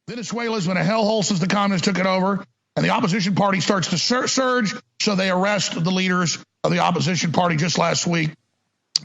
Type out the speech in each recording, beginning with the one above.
Venezuela's been a hellhole since the communists took it over, and the opposition party starts to surge, so they arrest the leaders of the opposition party just last week,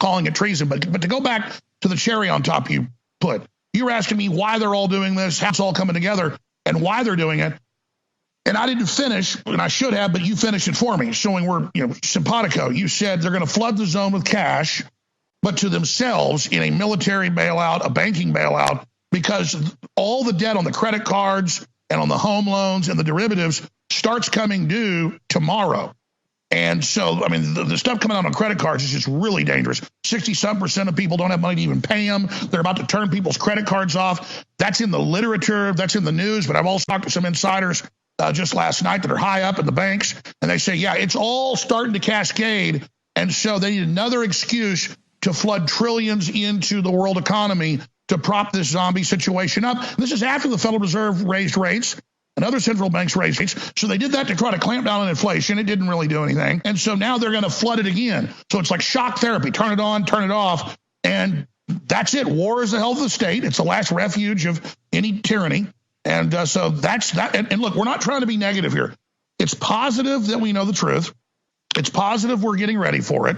calling it treason. But to go back to the cherry on top you put, you're asking me why they're all doing this, how it's all coming together, and why they're doing it. And I didn't finish, and I should have, but you finished it for me, showing we're, simpatico. You said they're going to flood the zone with cash, but to themselves in a military bailout, a banking bailout, because all the debt on the credit cards and on the home loans and the derivatives starts coming due tomorrow. And so, I mean, the stuff coming out on credit cards is just really dangerous. 60-some% of people don't have money to even pay them. They're about to turn people's credit cards off. That's in the literature. That's in the news. But I've also talked to some insiders just last night that are high up in the banks. And they say, yeah, it's all starting to cascade. And so they need another excuse to flood trillions into the world economy to prop this zombie situation up. This is after the Federal Reserve raised rates and other central banks raised rates. So they did that to try to clamp down on inflation. It didn't really do anything. And so now they're going to flood it again. So it's like shock therapy. Turn it on, turn it off. And that's it. War is the health of the state. It's the last refuge of any tyranny. And so that's that. And look, we're not trying to be negative here. It's positive that we know the truth. It's positive we're getting ready for it.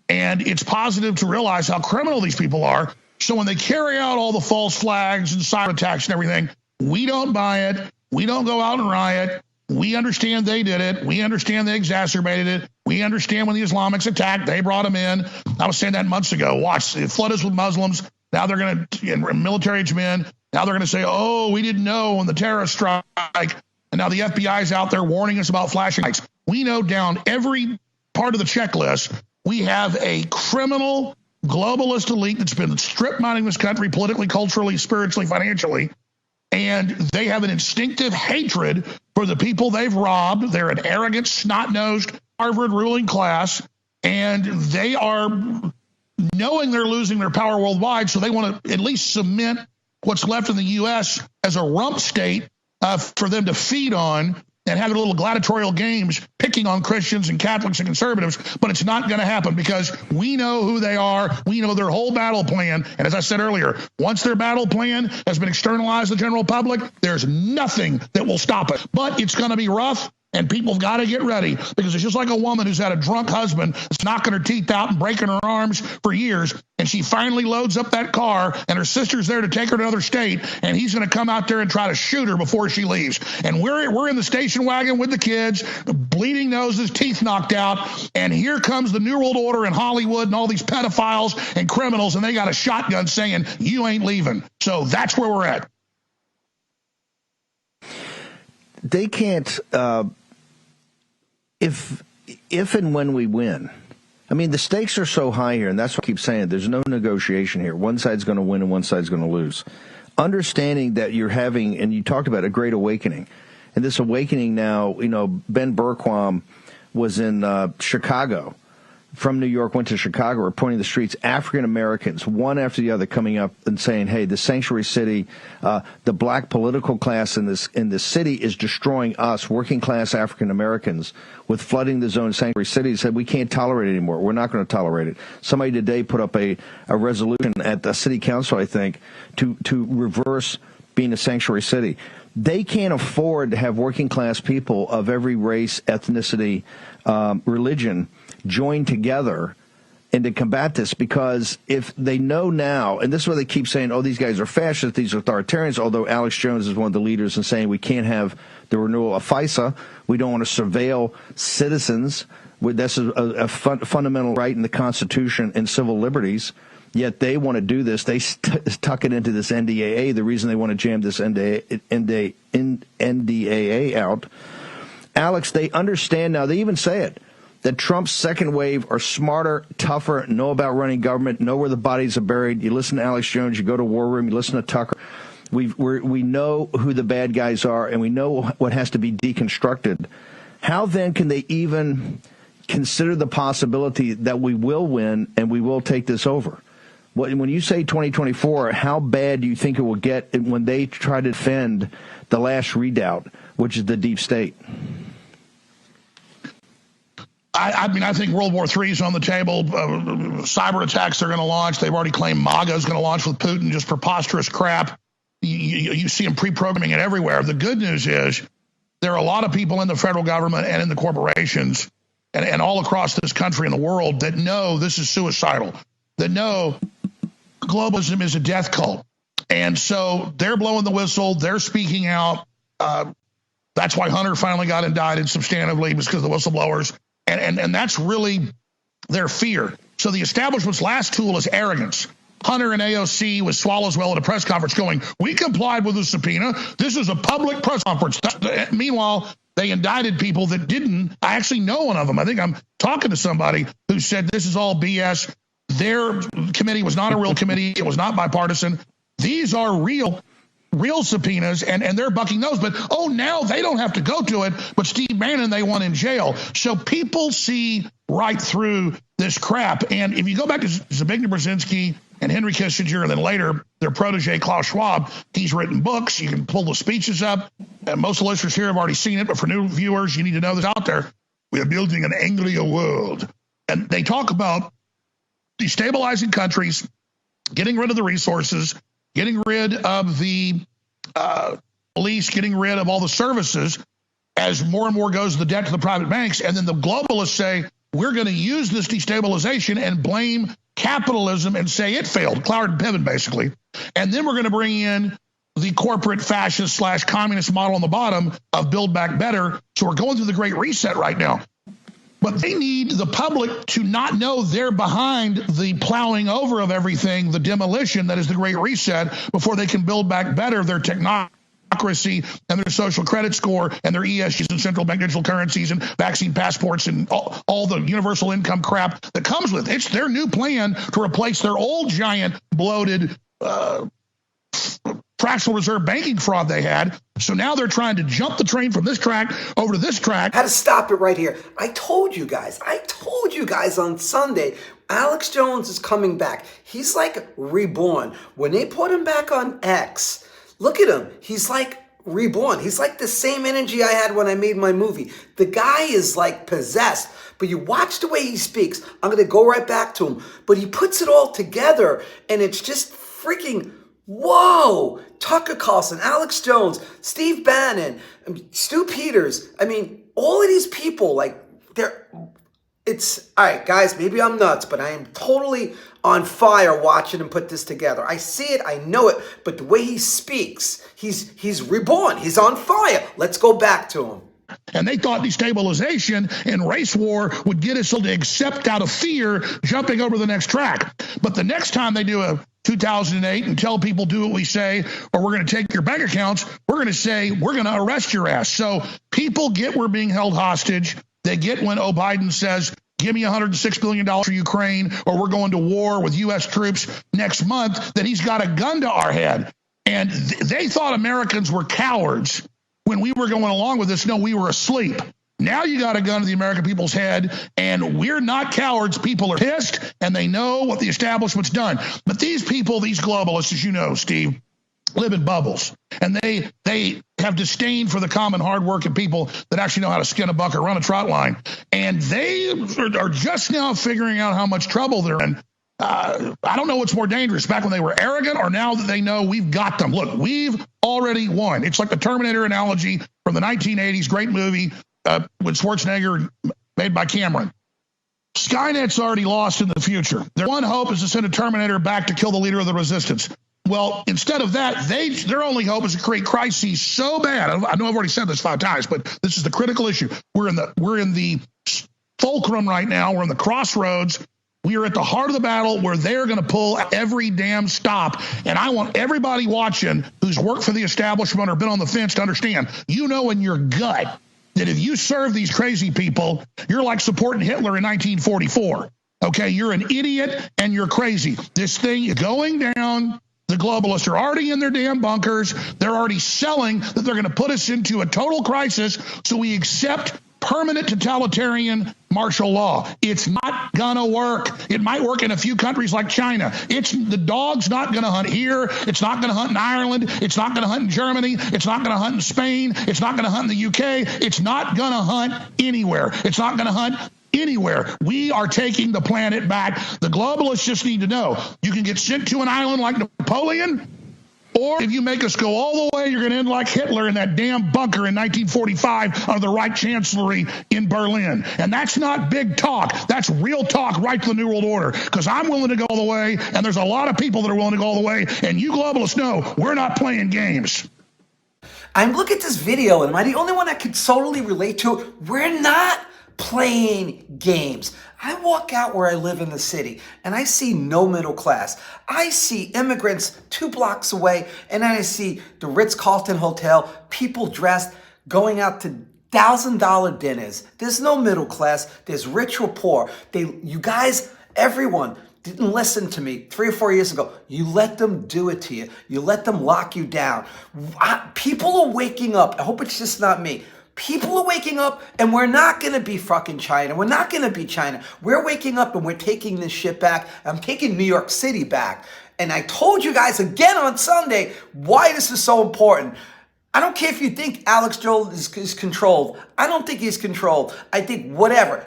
And it's positive to realize how criminal these people are. So when they carry out all the false flags and cyber attacks and everything, we don't buy it. We don't go out and riot. We understand they did it. We understand they exacerbated it. We understand when the Islamics attacked, they brought them in. I was saying that months ago. Watch, it flood us with Muslims. Now they're going to, and military men, now they're going to say, oh, we didn't know when the terrorist strike. And now the FBI is out there warning us about flashing lights. We know down every part of the checklist, we have a criminal globalist elite that's been strip mining this country politically, culturally, spiritually, financially, and they have an instinctive hatred for the people they've robbed. They're an arrogant, snot-nosed Harvard ruling class, and they are knowing they're losing their power worldwide, so they want to at least cement what's left in the U.S. as a rump state for them to feed on and have their little gladiatorial games picking on Christians and Catholics and conservatives, but it's not going to happen because we know who they are. We know their whole battle plan. And as I said earlier, once their battle plan has been externalized to the general public, there's nothing that will stop it. But it's going to be rough, and people have got to get ready because it's just like a woman who's had a drunk husband that's knocking her teeth out and breaking her arms for years, and she finally loads up that car, and her sister's there to take her to another state, and he's going to come out there and try to shoot her before she leaves. And we're in the station wagon with the kids, bleeding noses, teeth knocked out, and here comes the New World Order in Hollywood and all these pedophiles and criminals, and they got a shotgun saying, you ain't leaving. So that's where we're at. They can't, if and when we win, I mean, the stakes are so high here, and that's what I keep saying. There's no negotiation here. One side's going to win and one side's going to lose. Understanding that you're having, and you talked about a great awakening, and this awakening now, Ben Bergquam was in Chicago, from New York, went to Chicago, reporting the streets, African Americans, one after the other, coming up and saying, hey, the sanctuary city, the black political class in this city is destroying us, working class African Americans, with flooding the zone sanctuary city. Said, we can't tolerate it anymore. We're not going to tolerate it. Somebody today put up a resolution at the city council, I think, to reverse being a sanctuary city. They can't afford to have working class people of every race, ethnicity, religion join together and to combat this, because if they know now, and this is why they keep saying, oh, these guys are fascists, these are authoritarians, although Alex Jones is one of the leaders in saying we can't have the renewal of FISA, we don't want to surveil citizens, this is a fundamental right in the Constitution and civil liberties, yet they want to do this. They tuck it into this NDAA. The reason they want to jam this NDAA out, Alex, they understand now, they even say it, that Trump's second wave are smarter, tougher, know about running government, know where the bodies are buried. You listen to Alex Jones, you go to War Room, you listen to Tucker. We know who the bad guys are, and we know what has to be deconstructed. How then can they even consider the possibility that we will win and we will take this over? When you say 2024, how bad do you think it will get when they try to defend the last redoubt, which is the deep state? I think World War III is on the table. Cyber attacks they're going to launch. They've already claimed MAGA is going to launch with Putin, just preposterous crap. you see them pre-programming it everywhere. The good news is there are a lot of people in the federal government and in the corporations and all across this country and the world that know this is suicidal, that know globalism is a death cult. And so they're blowing the whistle. They're speaking out. That's why Hunter finally got indicted substantively, because of the whistleblowers. And that's really their fear. So the establishment's last tool is arrogance. Hunter and AOC with Swallowswell at a press conference going, we complied with the subpoena. This is a public press conference. Meanwhile, they indicted people that didn't. I actually know one of them. I think I'm talking to somebody who said this is all BS. Their committee was not a real committee. It was not bipartisan. These are real subpoenas, and they're bucking those. But, now they don't have to go to it. But Steve Bannon, they want in jail. So people see right through this crap. And if you go back to Zbigniew Brzezinski and Henry Kissinger, and then later their protege, Klaus Schwab, he's written books. You can pull the speeches up. And most of the listeners here have already seen it. But for new viewers, you need to know this out there. We are building an angrier world. And they talk about destabilizing countries, getting rid of the resources, getting rid of the police, getting rid of all the services as more and more goes the debt to the private banks. And then the globalists say, we're going to use this destabilization and blame capitalism and say it failed, Cloward and Piven, basically. And then we're going to bring in the corporate fascist / communist model on the bottom of Build Back Better. So we're going through the Great Reset right now. But they need the public to not know they're behind the plowing over of everything, the demolition that is the Great Reset, before they can build back better their technocracy and their social credit score and their ESGs and central bank digital currencies and vaccine passports and all the universal income crap that comes with it. It's their new plan to replace their old giant bloated fractional reserve banking fraud they had. So now they're trying to jump the train from this track over to this track. Had to stop it right here. I told you guys on Sunday, Alex Jones is coming back. He's like reborn. When they put him back on X, look at him. He's like reborn. He's like the same energy I had when I made my movie. The guy is like possessed. But you watch the way he speaks. I'm going to go right back to him. But he puts it all together, and it's just freaking whoa. Tucker Carlson, Alex Jones, Steve Bannon, Stu Peters. I mean, all of these people, like, it's, all right, guys, maybe I'm nuts, but I am totally on fire watching him put this together. I see it, I know it, but the way he speaks, he's reborn. He's on fire. Let's go back to him. And they thought destabilization and race war would get us to accept out of fear jumping over the next track. But the next time they do a 2008 and tell people do what we say, or we're going to take your bank accounts, we're going to say we're going to arrest your ass. So people get we're being held hostage. They get when Biden says, give me $106 billion for Ukraine, or we're going to war with U.S. troops next month, that he's got a gun to our head. And they thought Americans were cowards when we were going along with this. No, we were asleep. Now you got a gun to the American people's head, and we're not cowards. People are pissed, and they know what the establishment's done. But these people, these globalists, as you know, Steve, live in bubbles, and they have disdain for the common, hardworking people that actually know how to skin a buck or run a trot line. And they are just now figuring out how much trouble they're in. I don't know what's more dangerous, back when they were arrogant or now that they know we've got them. Look, we've already won. It's like the Terminator analogy from the 1980s, great movie with Schwarzenegger, made by Cameron. Skynet's already lost in the future. Their one hope is to send a Terminator back to kill the leader of the resistance. Well, instead of that, their only hope is to create crises so bad. I know I've already said this 5 times, but this is the critical issue. We're in the fulcrum right now. We're in the crossroads. We are at the heart of the battle where they're going to pull every damn stop. And I want everybody watching who's worked for the establishment or been on the fence to understand, you know in your gut that if you serve these crazy people, you're like supporting Hitler in 1944. Okay, you're an idiot and you're crazy. This thing is going down. The globalists are already in their damn bunkers. They're already selling that they're going to put us into a total crisis, so we accept permanent totalitarian martial law. It's not going to work. It might work in a few countries like China. The dog's not going to hunt here. It's not going to hunt in Ireland. It's not going to hunt in Germany. It's not going to hunt in Spain. It's not going to hunt in the UK. It's not going to hunt anywhere. It's not going to hunt anywhere. We are taking the planet back. The globalists just need to know you can get sent to an island like Napoleon, Or if you make us go all the way, you're going to end like Hitler in that damn bunker in 1945 under the Reich Chancellery in Berlin. And that's not big talk. That's real talk right to the New World Order. Because I'm willing to go all the way, and there's a lot of people that are willing to go all the way. And you globalists know we're not playing games. I'm looking at this video, and am I the only one that could totally relate to it? We're not playing games. I walk out where I live in the city, and I see no middle class. I see immigrants 2 blocks away, and then I see the Ritz-Carlton Hotel, people dressed, going out to $1,000 dinners. There's no middle class. There's rich or poor. You guys, everyone didn't listen to me 3 or 4 years ago. You let them do it to you. You let them lock you down. People are waking up. I hope it's just not me. People are waking up, and we're not going to be fucking China. We're not going to be China. We're waking up, and we're taking this shit back. I'm taking New York City back. And I told you guys again on Sunday why this is so important. I don't care if you think Alex Jones is controlled. I don't think he's controlled. I think whatever.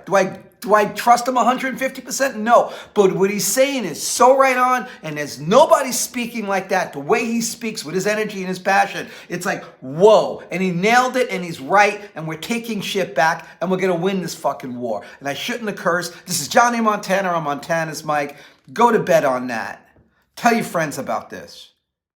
Do I trust him 150%? No. But what he's saying is so right on, and there's nobody speaking like that. The way he speaks with his energy and his passion, it's like, whoa. And he nailed it, and he's right, and we're taking shit back, and we're going to win this fucking war. And I shouldn't have cursed. This is Johnny Montana on Montana's Mic. Go to bed on that. Tell your friends about this.